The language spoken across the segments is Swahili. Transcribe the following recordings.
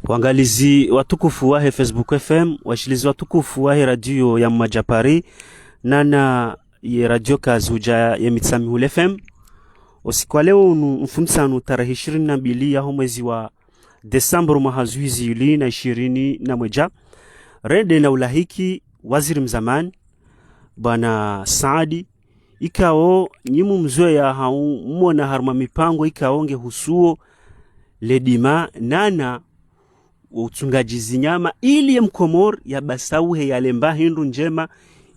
Wangalizi watukufu wahe Facebook FM, washilizi watukufu wahe radio ya Majapari, nana ye radio kazuja ya Mitsamihul FM. Usiku wa leo mfunisanu tarehe 22 ya mwezi wa Desemba mwaka 2021. Rede na ulahiki waziri mzamani bwana Saadi ikao nyimu mzoe ya hau mwona haruma mipango ikaonge husuo ledima nana utungaji zinyama ili ya mkomor ya basauhe ya lemba hindu njema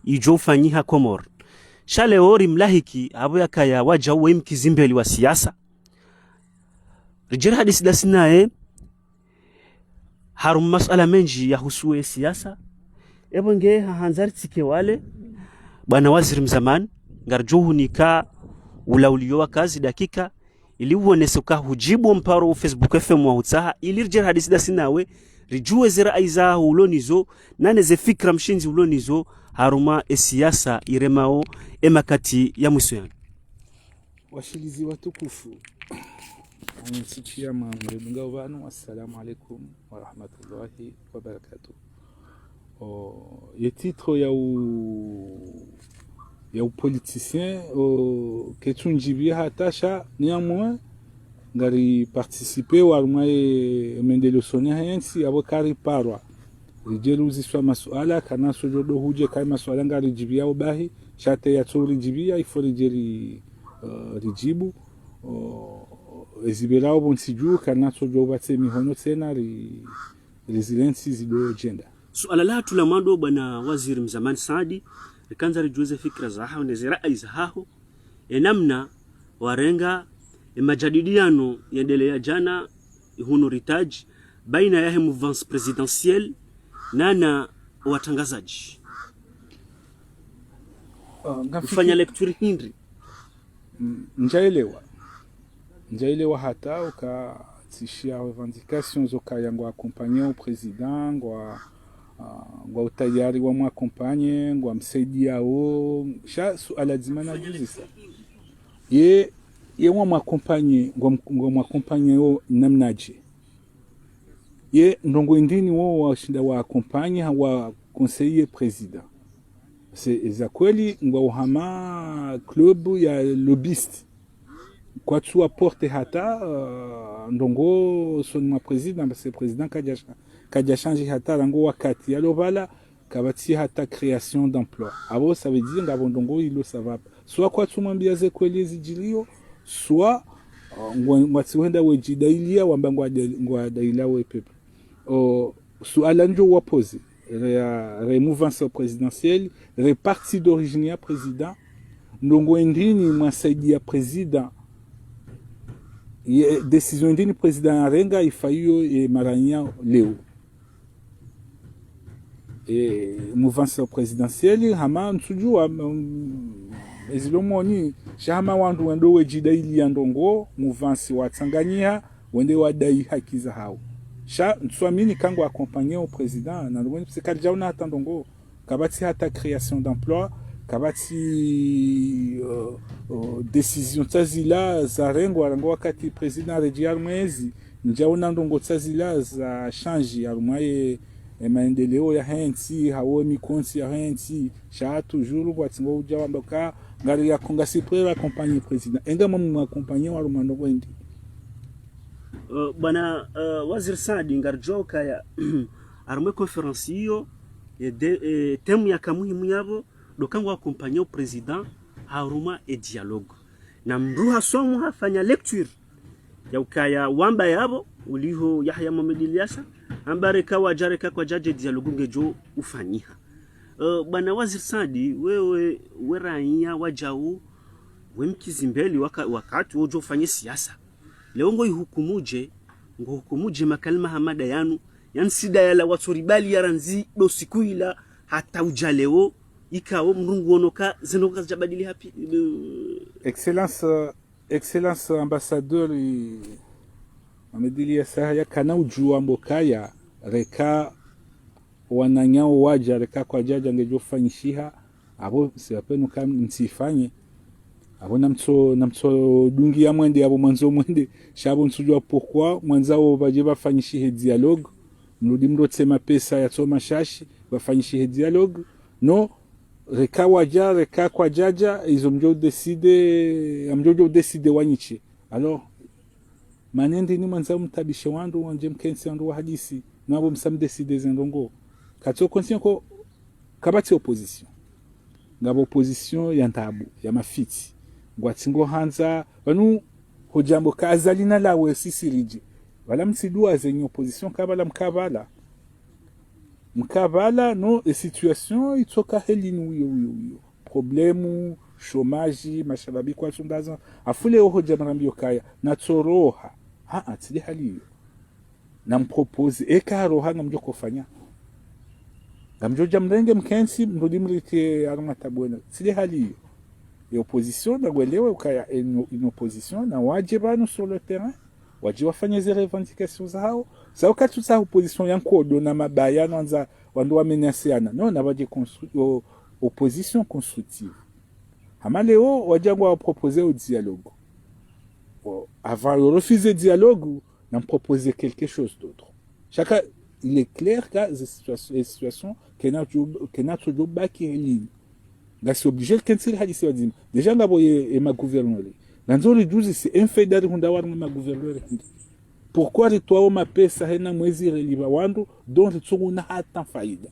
ijofanyiha komor. Shale ori mlahiki abo yakaya waja uwe mkizimbeli wa siyasa. Rijira hadisi dasinae harum masala menji ya husuwe siyasa. Ebo nge hanzari tike wale bwana waziri mzamani ngarjuhu nika ulauliwa kazi dakika ili uonesuka hujibu mparo Facebook FM wa hutaha ili rijira hadisi dasinawe rijue zira aiza ulonizo nane ze fikra mshinzi ulonizo haruma siyasa iremao emakati ya mwisuyani. Washilizi watukufu anisikia mamrudunga wanu, assalamu alaikum wa rahmatullahi wa barakatuh. Le titre ya u politicien ketunjibia hatasha néanmoins ngari participer warma mendelo sonia hensi abokari parwa rijeluzi swa masuala kana sojodo huje kai masuala ngari jibia ubahi shate ya tsuri jibia ifori jeri rijibu ezibelao bonsiju kana sojodo batse mihono tena resiliency zido agenda. Suala la tulamando bwana waziri mzamani Saadi rikanza rijuze fikra za hao nezira aiza hao enamna warenga majadiliano yaendelea jana huno ritaji baina ya mouvance presidentielle nana watangazaji kufanya lecture hindri njaelewa hata ukatishia revendications ukayangwa accompagner au president ngwa utayari wa mwakompanye ngwa msaidia o sha suala zimana juzisa ye wa mwakompanye ngwa mwakompanye o namnaje ye ndongo indini wo washinda wa accompagner wa conseiller président c'est za kweli ngwa uhama club ya lobbyiste kwa tu apporte hata ndongo sonma président c'est président kaja change hata rango wakati alors voilà kabati hata création d'emploi abo ça veut dire ngabo ndongo ilo ça va soit kwa tu mwambia ze kweli zijilio soit ngwatiwenda wejidailia wamba ngwa daila we pepe suala njo wapose remouvance présidentielle reparti d'origine ya président ndongo ndini mwasaidia président décision ndini président arenga ifayo maranya leo mouvance présidentielle hama nsujua ezilomoni shama wandu wendo wejidaili ndongo mouvance watsanganyia wende wadai haki za hao sha nswamini kango accompagner au président na ndongo psikali na hata ndongo kabati hata création d'emploi kabati décision tazila za rengo wakati président rejiar mwezi njaona ndongo tazila za change arumaye maendeleo ya hensi hawo mikonsi ya hensi sha toujours kwatingo ujawamba ka ngari ya kongasi prera accompagner président enga mamu accompagner wa rumando wendi bana wazir Saadi ngarjoka ya arme conference hiyo temu ya kamuhimu yabo dokango accompagner président haruma dialogue na mruha somo hafanya lecture ya ukaya wamba yabo uliho Yahya Mohamed Ilyasa ambare kawa jareka kwa jaje dialogue ngejo ufanyiha bwana wazir Saadi wewe weranya wajau wemkizimbeli wakati wojo ufanye siasa leo ngo ihukumuje makalima hamada yanu yansida yala watoribali yaranzi do sikuila hata ujaleo ikao mrungu onoka zenoka jabadili hapi excellence ambassadeur Amedilia Sahaya kana ujua mbokaya reka wananyao waja reka kwa jaja ngejofanyishiha abo siapenu kama msifanye abo namso dungi ya mwende abo mwanzo mwende shabo nsujua pourquoi mwanzao baje bafanyishihe dialogue mrudi mrotsema pesa ya tsoma shashi wafanyishe dialogue no reka waja reka kwa jaja izo mjojo decide wanyiche alors manende ni manza mtabishe wandu wanje mkensi wandu wa hadisi nabo msamdecide zendongo katso conscient ko kabati opposition ngabo opposition ya ntabu ya mafiti ngwatsingo hanza banu hojambo kazalina lawe sisirije wala mtsidua zenye opposition kabala mkabala no e situation itsoka helinu yo problemu chômage mashababi kwa sundaza afule oho jamrambio kaya na tsoroha tsili haliyo na mpropose ekaroha ngamjo kofanya ngamjo jamrenge mkensi mrudi mrike armata bwana tsili haliyo et opposition na gwelewe ukaya une opposition na wajibanu sur le terrain waji wafanye zile revendications zao za wakati za opposition yankodo na mabaya nanza wandu wamenasiana no na waje opposition constructive hamaleo wajangwa proposer au dialogue avant de refuser dialogue n'a proposer quelque chose d'autre chacun il est clair que les situations que notre job baki ligne là c'est obligé le cancel hadisi wadim déjà ngabo et ma gouverneur nanzori juzi c'est infidèle hundawar ma gouverneur pourquoi toi ma pesa hena mwezi reliva wandu donc tsunguna hata faida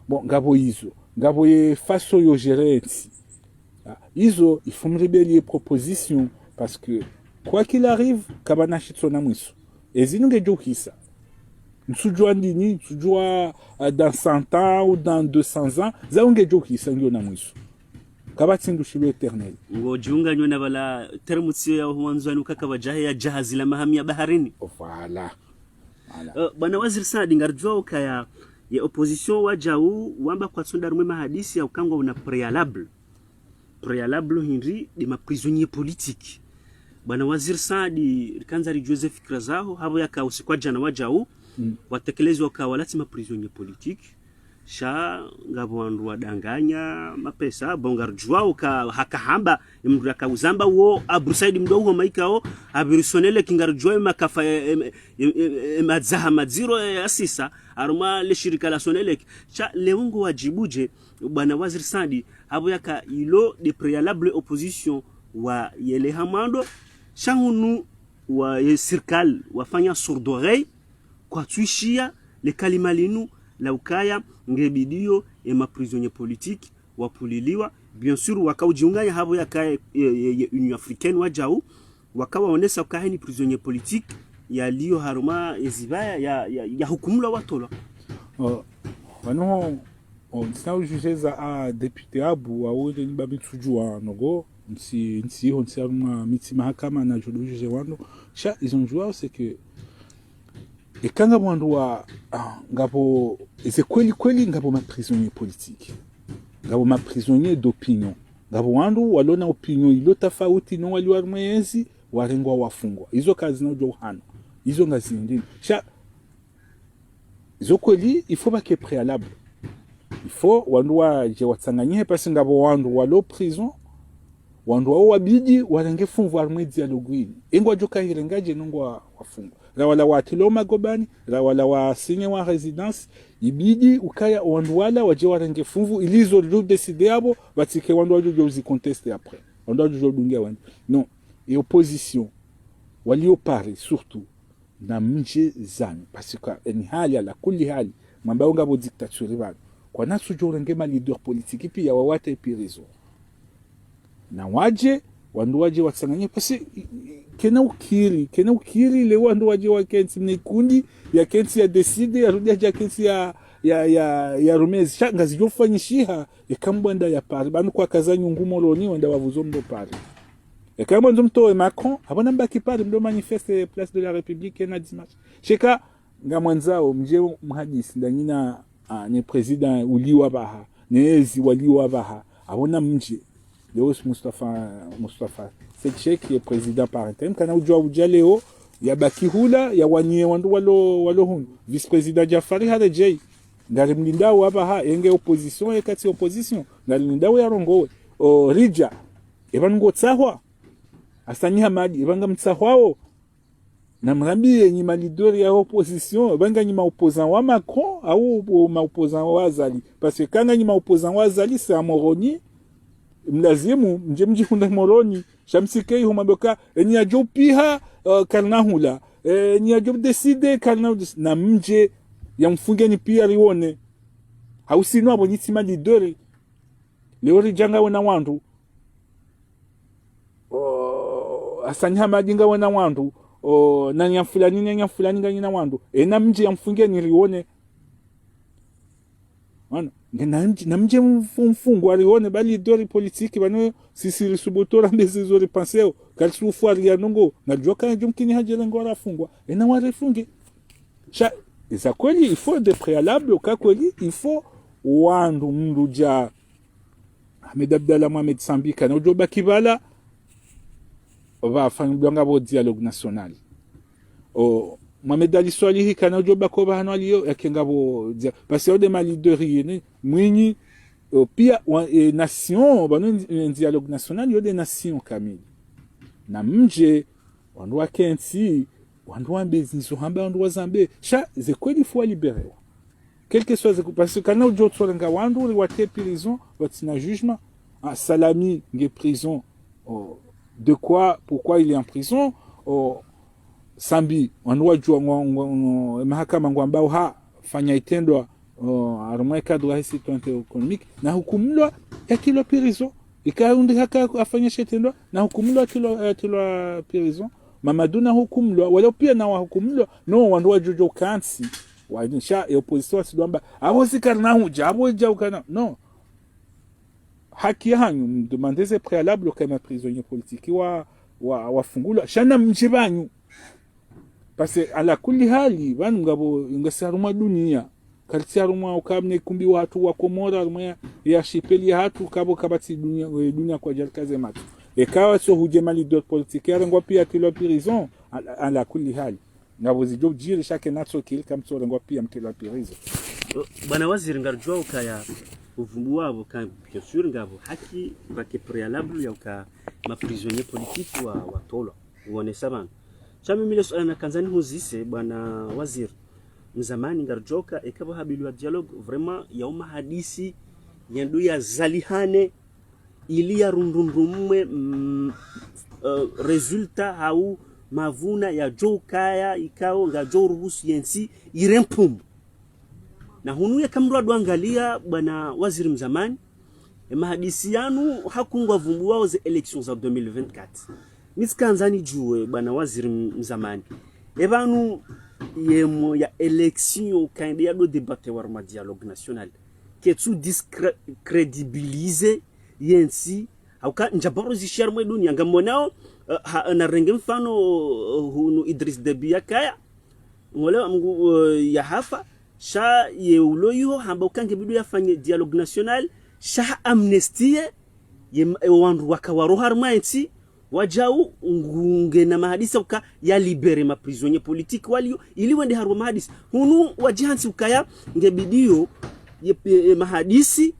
bon ngabo ye façon yo gerenti izo il faut me rebeller proposition parce que quoi qu'il arrive kabana shitsona mwiso ezinunge jokisa nsujua ndini nsujua dans 100 ans ou dans 200 ans zaunge jokisa ngyo na mwiso kabatsindu shibe eternel ngo jiunga nyona bala termutsio ya huanzwani ukaka jahe ya jahazi la mahamia baharini voilà bana waziri Saadi ngarjwa ukaya ya opposition wajau wamba kwa tsunda rumwe mahadisi ya ukangwa una préalable hindi de ma prisonnier politique bana waziri Saadi kanzari Joseph Krazaho habo yaka usikwa jana wajau watekelezi wakawalati ma prisonnier politique sha ngabo wandu wadanganya mapesa bongarjwa uka hakahamba mndu akauzamba wo abrusaidi mdogo maikao abirisonele kingarjwa makafa madzaha madziro asisa aruma le shirika la sonele cha leungo wajibuje bwana waziri Saadi habo yaka ilo de préalable opposition wa yele hamando shangunu wa serikali wafanya sourd oreille kwa tuishia le kalimalinu la ukaya ngebidio e ma prisonnier politique wapuliliwa bien sûr wakaujiunganya habo yaka Union Africaine wajau wakawa onesa ukahe ni prisonnier politique ya liyo haruma ezibaya ya hukumula watola wano on sa juge za a député abu awole ni babitsujua nogo nsi on serma miti mahakama na juge wano cha ils ont joué c'est que et quand ngabo wa ngabo c'est kweli ngabo ma prisonnier politique ngabo ma prisonnier d'opinion ngabo wandu walona opinion ilo tofauti no wali warmezi warengwa wafungwa hizo kazi na Johana hizo ngazi ndini cha hizo kweli il faut pas que préalable il faut wandu waje watsanganyie pasi ngabo wandu walo prison wandu wao wabidi warenge fungwa warmwe dialogue ingwa joka hirengaje nongwa wafungwa rawala watilo magobani rawala wasinye wa residence ibidi ukaya wandu wala waje warenge fumvu ilizo jo décider abo batike wandu waje uzi contester après wandu waje dungia wandu non et opposition walio pari surtout na mje zani parce que en hali ala kulli hali mamba ngabo dictature bana kwa nasu jo renge ma leader politique pia wawate pirizo na waje wandu waje watsanganye pasi kena ukiri le wandu waje wakensi mnikundi ya kensi ya decide ya rudia ya kensi ya rumezi shanga zijofanyishiha ekambwanda ya pari banu kwa kazanyu ngumo loni wanda wavuzo ndo pari ekambwanda mtoe Macron abona mbaki pari mdo manifeste place de la République na dimanche sheka ngamwanzao mje mhadisi ndanyina ne president uliwa baha nezi waliwa baha abona mje Leos Mustafa c'est qui est président par intérim kana ujwa ujaleo ya bakihula ya wanye wandu walo hun vice président Jafari Harejei ngari mlindao hapa ha enge opposition ekati opposition ngari mlindao ya rongo o rija ebango tsahwa asanyi hamadi ebanga mtsahwao na mrambie ni malidori ya opposition banga ni opposant wa Macron au opposant wa Azali, parce que kanga ni opposant wa Azali c'est amoroni mlazimu mje hunda moroni shamsikei humaboka ni ajopiha karnahula ni ajob decide karna na mje ya mfungeni pia rione hausino abo ni malidori leori janga wana wandu asanya majinga wana wandu na nya fulani ngani na wandu na mje ya mfungeni rione wana na mje mfungu alione bali dori politiki bano sisi risubutora mbezi zori penseo kalsu fuari ya nongo na joka jumkini hajele ngora fungwa na warefunge cha za kweli il faut des préalables ka kweli il faut wandu mruja Ahmed Abdallah Mohamed Sambika na ujoba kibala va fanya bo dialogue national Mohamed Ali Swalihi kana ujoba ko bahano aliyo yakengabo parce que de malideri ni mwinyi pia nation bano dialogue national yo de nation kamili na mje wandu wakensi wandu wambezi so hamba wandu wazambe cha ze kweli faut libérer quel que soit parce que kana ujo tsolenga wandu li wate prison watina jugement Salami nge prison de quoi pourquoi il est en prison Sambi wanua jua mahakama ngwambao ha fanya itendwa arumwe kadwa hisi tuante economique na hukumulwa ya kilo prison ikaundi haka afanya shetendwa na hukumulwa kilo prison Mamadou na hukumulwa wala pia na hukumulwa no wanua jojo kansi wanisha opposition sidwamba abo sikarna huja abo jaukana no haki yanyu demandez préalable kama prisonnier politique wa fungula shana mjibanyu parce que ala kulli hali banu ngabo ngasaruma dunia kalisiaruma ukamne kumbi watu wa Komora rumya ya shipeli hatu kabo kabati dunia kwa jarkaze matu ekawa so hujemali dot politique yarangwa pia kilo prison ala kulli hali ngabo zijo jiri shake natso kil kamso rangwa pia mkilo prison bana waziri ngarjwa ukaya uvumbu wabo kan bien sûr ngabo haki bake préalable ya uka ma prisonnier politique wa tolo uone sabana chama mile na kanzani huzise bwana waziri mzamani ngarjoka ekaba habiliwa dialogue vraiment ya uma hadisi yendu ya zalihane ili ya rundundumwe resultat au mavuna ya jokaya ikao ngajo ruhusu yensi irempum na hunu ya kamrwa duangalia bwana waziri mzamani mahadisi yanu hakungwa vumbu wao ze elections za 2024 Niskanzani juwe bwana waziri mzamani ebanu yemo ya election kandi ya do debate war ma dialogue national ketsu discrédibiliser yensi auka njabaro zishar mwe dunia ngamonao na renge mfano hunu Idris Deby yakaya ngole mgu ya hafa sha yeuloyo hamba ukange bidu yafanye dialogue national sha amnestie wandu wakawaro harmaiti wajau ngunge na mahadisi uka ya libere ma prisonnier politique walio ili wende harwa mahadisi hunu wajihansi ukaya ngebidio mahadisi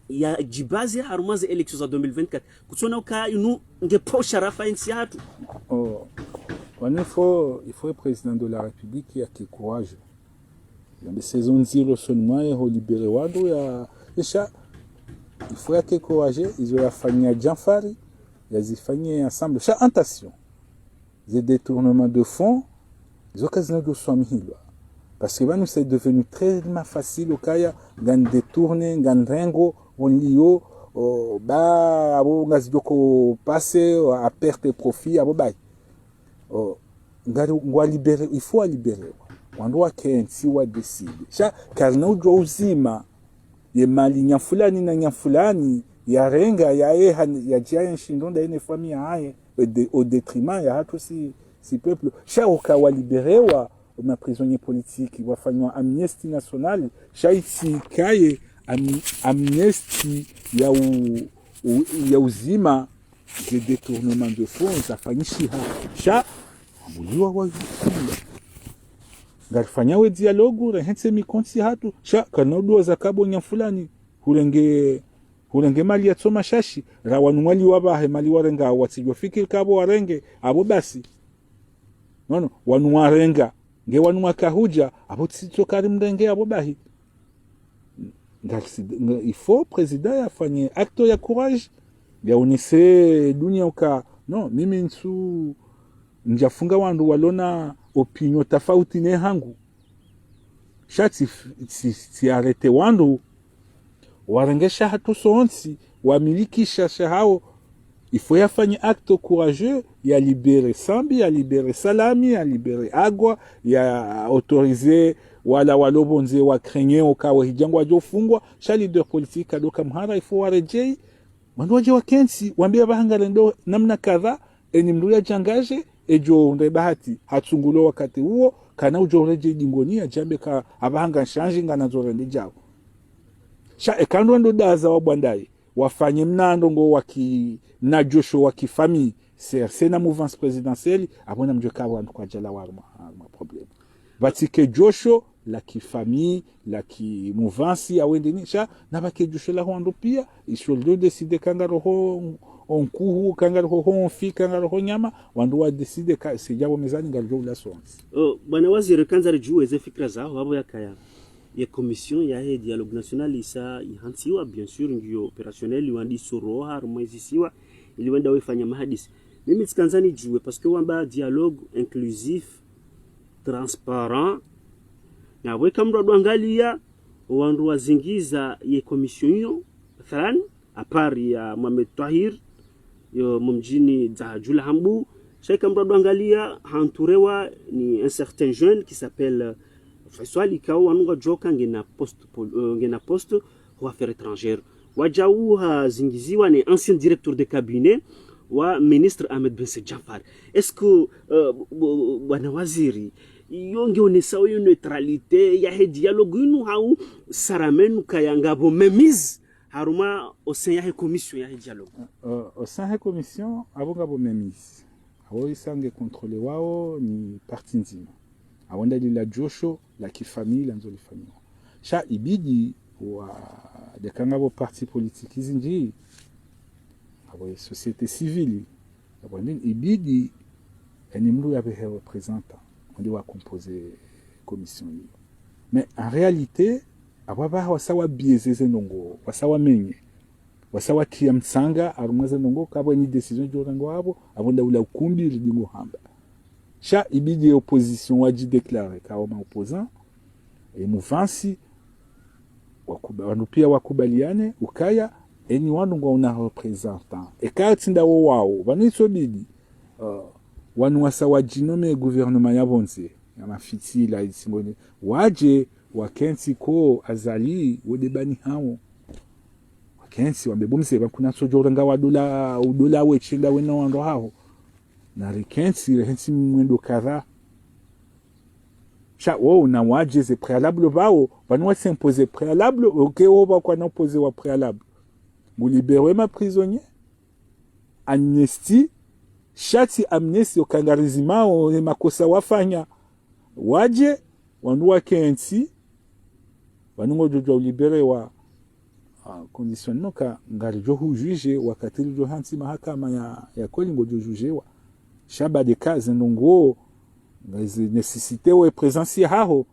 ya jibazi harumaze elections za 2024 kutona uka inu ngeposha rafa insi hatu il faut président de la République qui a qui courage dans les saisons zero seulement et libérer wadu ya isha il faut que courage ils ont fanya Janfari yazifanyie ensemble cha tentation des détournements de fonds des occasions de swamihilwa parce que nous c'est devenu très facile au kaya gan détourner gan rengo onlio ba abo ngazidoko passer à perte de profit abo bay ngwa libérer il faut libérer wando wakensi wa decide cha karna ujwa uzima ye mali nyafulani na nyafulani ya renga ya ya jaya shindonda ine famille haye au détriment ya hatu si peuple cha ukawa liberewa ma prisonnier politique wafanywa amnesty nationale cha itikaye amnesty ya uzima de détournement de fonds zafanyishi cha amuliwa wa ngalifanya we dialogue rehense mikonsi hatu cha kanodo zakabo nyafulani hulenge mali ya tsoma shashi rawanu wali wabahe mali warenga watijwa fikiri kabo warenge abo basi nono wanuwarenga nge wanuwakahuja abo tsitokari mrenge abo bahi il faut président afanye acte ya courage yaonese dunia uka no mimi nsu njafunga wandu walona opinion tofauti ne hangu shati si arete wandu warengesha hatu sonsi wamilikisha shahao il faut yafanye acte courageux ya libere Sambi, ya libere Salami, ya libere Agwa, ya autoriser wala walobonze wa krenye okawa hijangu wajofungwa sha leader politique adoka mhara il faut warejei wandu waje wakensi wambia bahangale ndo namna kadha eni mluya jangaje ejo nde bahati hatsungulo wakati huo kana ujo reje dingonia jambe ka abahanga shanje ngana zorende jao sha ekando ndo daza wabwandai wafanye mnando ngo waki na josho waki famille c'est na mouvance présidentielle abona mjoka wandu kwa jala warma problème batike josho la ki famille la ki mouvance awende nisha na bake josho la wandu pia isholdo décider kanga roho onkuhu kanga roho onfi kanga roho nyama wandu wa décider ka sejabo mezani ngaljo la sonsi bwana waziri kanza juweze fikra zao abo yakaya ya commission ya he dialogue national isa ihansiwa bien sûr ngio opérationnel wandi soro har mwezisiwa ili wenda wefanya mahadisi mimi tsikanzani juwe parce que wamba dialogue inclusif transparent na weka mdo angalia wandu wazingiza ye commission hiyo mathalan apari ya Mohamed Tahir yo mumjini Zahajula Hambu shaka mdo angalia hanturewa ni un certain jeune qui s'appelle Faisal Ikao wanunga joka ngena poste wa affaires étrangères wajauha zingiziwa ni ancien directeur de cabinet wa ministre Ahmed Ben Jafar. Est-ce que bwana waziri yongeonesa yo neutralité ya he dialogue inu hau saramenu kayanga bo memise haruma au sein ya he commission ya he dialogue au sein ya commission abonga bo memise awo isange contrôler wao ni parti nzima awanda lila josho la kifamili nzoli famili sha ibidi wa dekanga bo parti politique zinji abo société civile abo nini ibidi eni mlu ya behe représentant on doit composer commission hiyo mais en réalité abo ba wasawa biezeze nongo wasawa menye wasawa tia msanga arumwaze nongo kabo ni décision jorango abo ndawula ukumbi lidingo hamba sha ibidi opposition waji déclarer kama opposant et mouvansi wanu pia wakubaliane ukaya eni wanu ngo una representant e katinda wao baniso bidi wanu wasawa jinome gouvernement ya bonze ya mafiti la isingoni waje wakensi ko azali wodebani hao wakensi wambebumse bakuna sojoranga wadula udola wechinda wena wando hao na rikensi rehensi mwendo kadha cha wao na waje ze préalable bao banwa s'imposer préalable okay oba kwa na poser wa préalable vous libérez ma prisonnier amnesty shati amnesty okangarizima o makosa wafanya waje wanua kensi wanungo jojo libere wa conditionnement ka ngarijo hu juge wakati jo hansi mahakama ya kolingo jo jugewa shaba de cas ndongo ngazi necessité wa présence haho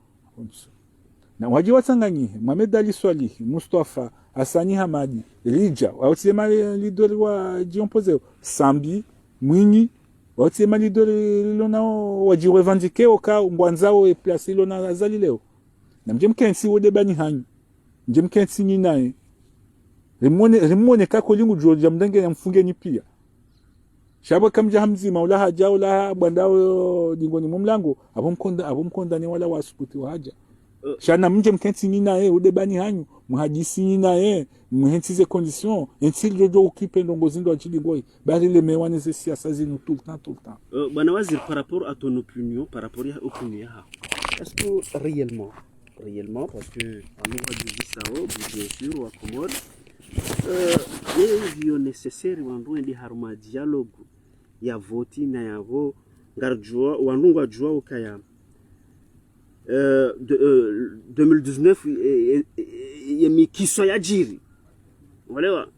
na waje watanganyi Mohamed Ali Swali Mustafa Hasani Hamadi Rija watsema leader wa Jiompoze Sambi Mwinyi watsema leader lona waji revendiquer oka ngwanzao e place lona azali leo na mjemkensi wode bani hanyu mjemkensi ni naye rimone kakolingu George mdenge ya mfunge ni pia shaba kamja hamzi maula haja wala bandao dingoni mumlango abomkonda ni wala wasukuti wa haja shana mje mkensi ni naye udebani hanyu muhadisi ni naye muhensize condition entil jojo occupé ndongozindo achidi ngoi bari le mewane ze siasa zinu tout le temps bwana wazir par rapport à ton opinion par rapport à opinion est-ce que réellement parce que en nous dit ça bien sûr wa Comore hivyo necessaire wandu ndi haruma dialogue ya voti na yavo ngarjua wandu ngajua ukaya 2019 yemikiso ya jiri walewa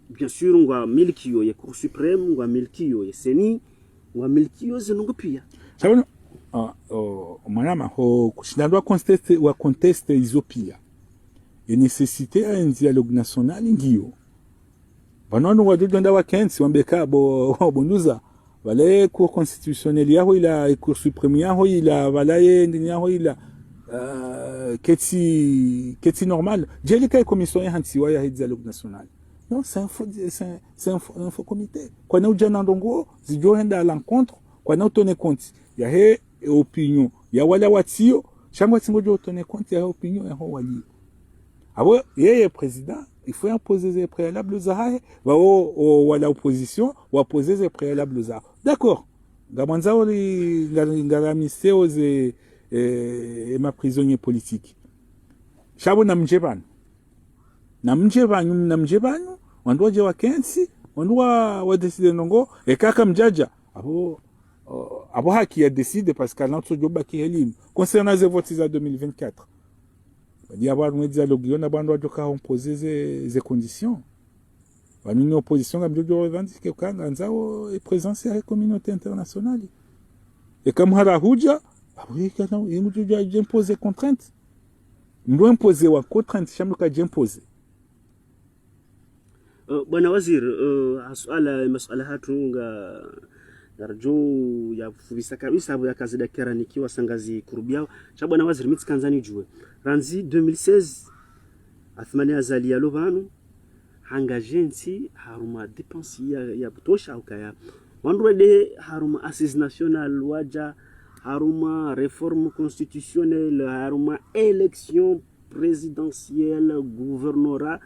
bien sûr ngwa milkiyo ya Cour suprême ngwa milkiyo ya Seni ngwa milkiyo zinungu pia sabona mwanama ho kushindandwa conteste izo pia e necessite un dialogue national ngiyo vanonu wajojonda wakensi wambeka bonduza wale cour constitutionnelle yaho ila cour supreme yaho ila walaye ndini yaho ila keti normal jeli kay commission hantiwa ya dialogue national non c'est un faux comité kwa na ujana ndongo zijoenda à l'encontre kwa na utone compte ya he opinion ya wala watio shangwa tingojo utone compte ya opinion ya ho wali abo yeye président il faut imposer des préalables zahaye wa wala opposition wa poser des préalables za d'accord ngamanza oli ngaramise ze ma prisonnier politique shabo na mjebanu wandu waje wa kensi wandu wa decide nongo kaka mjaja abo haki ya décide parce que notre job qui est concernant les votes za 2024 il y a un dialogue on a bandu wajoka imposer ces conditions une opposition comme jojo revendique kanga nzao et présence à la communauté internationale et comme hara huja oui kana jojo imposer contrainte ndo imposer wa contrainte shamluka imposer. Bwana Waziri, masuala hatu narjo ya fuvisa kabisa abo yakazida kera nikiwa sangazi kurubiao cha Bwana Waziri mitikanzani jue ranzi 2016 athmani azali ya lovanu hangajensi haruma depensi ya butosha ukaya wandwede haruma assise national waja haruma réforme constitutionnelle haruma élection présidentielle gouvernorat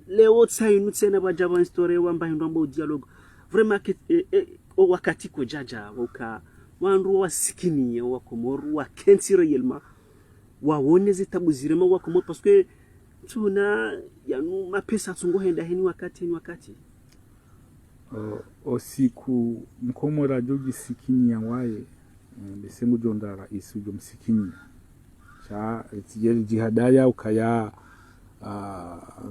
leo tsainu tsena bajaba story wamba hindwamba dialogue vraiment wakati ko jaja woka wandu wasikini wa Komoru wa kensi réellement wa woneze tabuzirema wa Komoru parce que tuna yanu mapesa tsungo henda heni wakati osiku mkomora joji sikini ya wae besengu jondara isu jom sikini cha tijeli jihadaya ukaya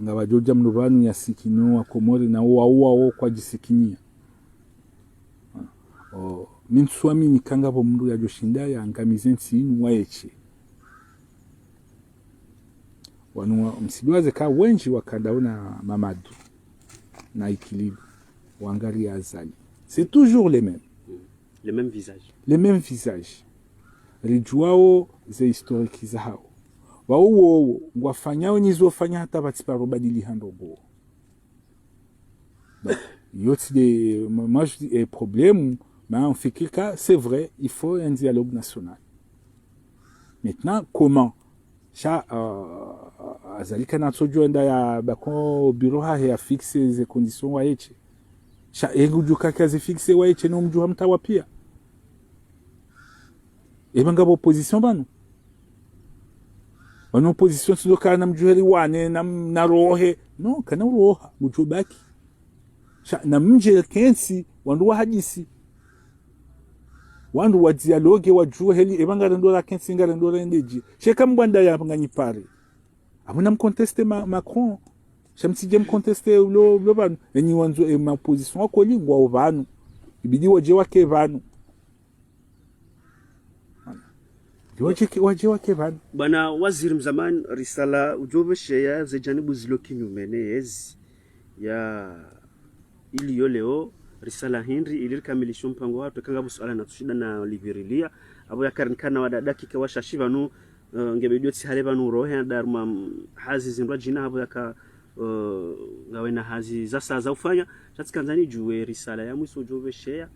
ngabajoja mnubanu ya sikino wa Komori na uwa kwa jisikinia minsuami nikanga bo mndu ya joshinda ya ngamizensi inu waeche wanu msibiwaze ka wenji wakadaona mamadu na ikilibu wangari ya azali c'est toujours les mêmes visages rijuao ze historiki zao wao ngwafanyao nizofanya hata batiparo badili handobo yote des moi je dis problème mais en fait c'est vrai il faut un dialogue national maintenant comment cha azalika na tsojoenda ya bako bureau ha ya fixer les conditions waeche cha engujuka kazi fixer waeche no mjuha mtawa pia ebanga opposition bano en opposition sio kana mjuheri wane na rohe no kana roha mujubaki na mje kensi wandu hadisi wandu wa dialogue wa juheli ebanga ndora kensi ngara ndora ndeji sheka mbanda ya nganyipare abuna mcontester Macron shamsije mcontester lo banu enyi wanzu ma position akoli ngwa ubanu ibidi waje wake banu waje wake banu. Bwana Waziri mzamani risala ujobe sheya ze janibu zilo kinyumene ezi ya ili yoleo risala Henry ili kamilisho mpango watu kanga busuala na tushida na liberilia abo yakarinkana wada dakika washashi nu ngebedio tsihale banu rohe daruma hazi zindwa jina abo yaka ngawena hazi zasa za ufanya tatsikanzani juwe risala ya mwiso ujobe sheya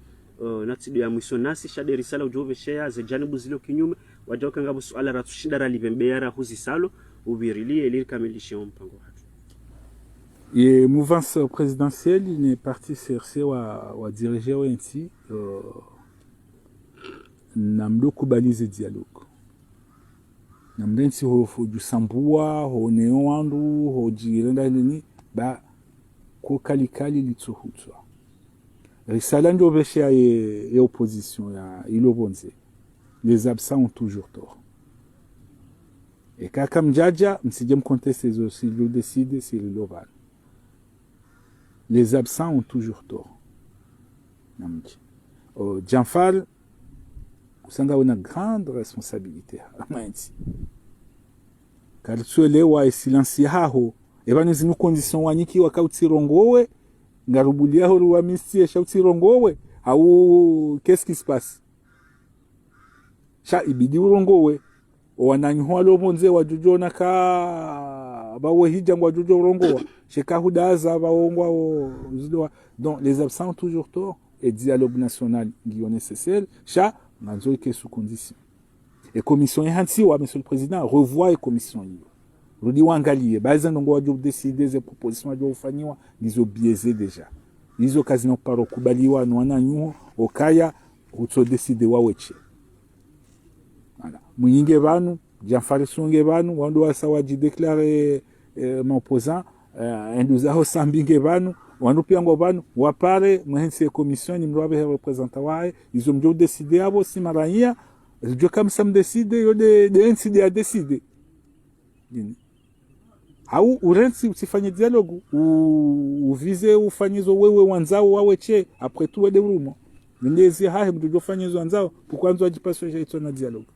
natido ya mwiso nasi shade risala ujobe sheya ze janibu zilo kinyume wajoka ngabu suala ratushinda ralibembea huzi salo ubirilie ili kamilisho mpango watu. Et mouvance présidentielle il est parti chercher wa diriger ainsi namdo kubalize dialogue namdensi ho du sambua ho neoandu ho jirenda nini ba ko kalikali litsuhutwa risala ndio besha ya opposition ya ilobonze les absents ont toujours tort et kaka mjaja msije mcontester aussi le décide c'est le loval. Les absents ont toujours tort. Djanfal usanga una grande responsabilité amanti kalituelewa silence yaho ebani zinu condition wanyiki wakautirongowe ngarubulia ho ruwamistie shautirongowe au qu'est-ce qui se passe sha ibidi urongowe wananywa lo monze wajujona ka bawe hija wajujo urongowa sheka hudaza baongwa zidwa donc les absents ont toujours tort et dialogue national qui est nécessaire sha manzo ke sous condition et commission yansi wa monsieur le président revoit et commission hiyo rudi wangalie baza ndongo wajo décider des propositions wajo ufanywa nizo biaisé déjà hizo kazi no paro kubaliwa nwana nyuo okaya utso décider waweche voilà muyinge banu Jean-Farid Songe banu wando wasawaji déclarer mon opposant enduzaho sambinge banu wanu piango banu wapare mwense commission ni mrobe representa wae izo mjo décider abo si marania je comme ça me décide yo de incide à décider au urensi usifanye dialogue uvize ufanyizo wewe wanzao waweche après tout wede rumo ndezi hahe mjo fanyizo wanzao pourquoi ajipaswe jaito na dialogue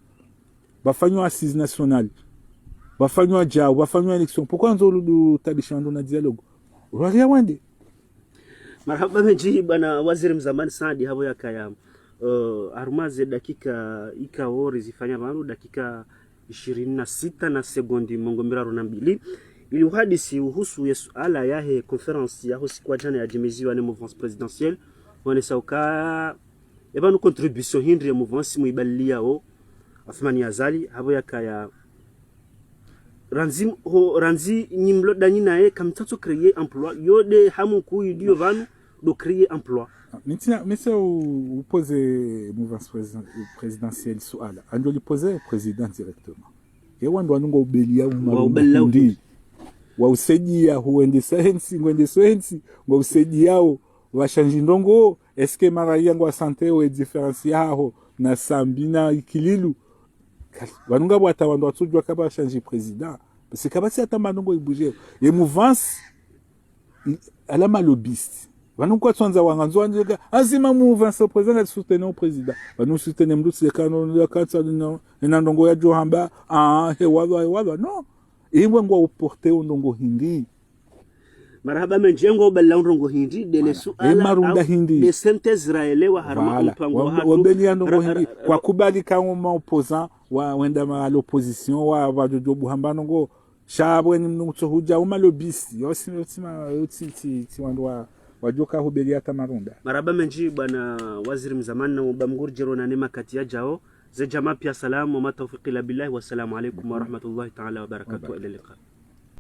bafanywa assise nationale bafanywa jao bafanywa election pourquoi nzo tabishando na dialogue unalia wende marhaba meji bana waziri mzamani Saadi habo yakaya arumaze dakika ikaori zifanya maru dakika 26 na sekondi 12 ili uhadisi uhusu ya suala yahe conference yaho siku jana ya jimeziwa ne mouvance présidentielle wane sauka ebanu contribution hindri ya mouvance muibalia o Afmani Azali habo yakaya ranzi nyimlo dani nae kamtatso créer emploi yode hamu ku yudio vanu do créer emploi Monsieur vous posez mouvance présidentielle suala ando li poser président directement et wando anungo ubelia umarundi wa usaidia huende sahensi ngwende sohensi ngo usaidiao washanji ndongo eske mara yango santé o différence yaho na sambina ikililu vanunga bwata wando atsujwa kaba changer président parce que kabasi atambanongo ibuje et mouvance alama lobbyiste vanunga tsanza wanganzo ndega azima mouvance président la soutenir au président vanu soutenir mdutsi kano ya katsa na ndongo ya johamba he wala non imwe ngo uporte ndongo hindi marhaba menjengo balla ndongo hindi dele suala hindi de sente israeli wa harma mpango hatu wabeli ndongo hindi kwa kubali kama opposant wa wenda ma l'opposition wa vajojo buhambano ngo shabwe ni mnutso huja uma lobbyist yotima ti wandwa wajoka hubeli hata marunda marhaba menji bwana waziri mzamani na bamgurjero na nema kati ya jao za jamaa pia salamu wa matawfiqi la billahi wa salamu alaykum wa rahmatullahi ta'ala wa barakatuh ila liqa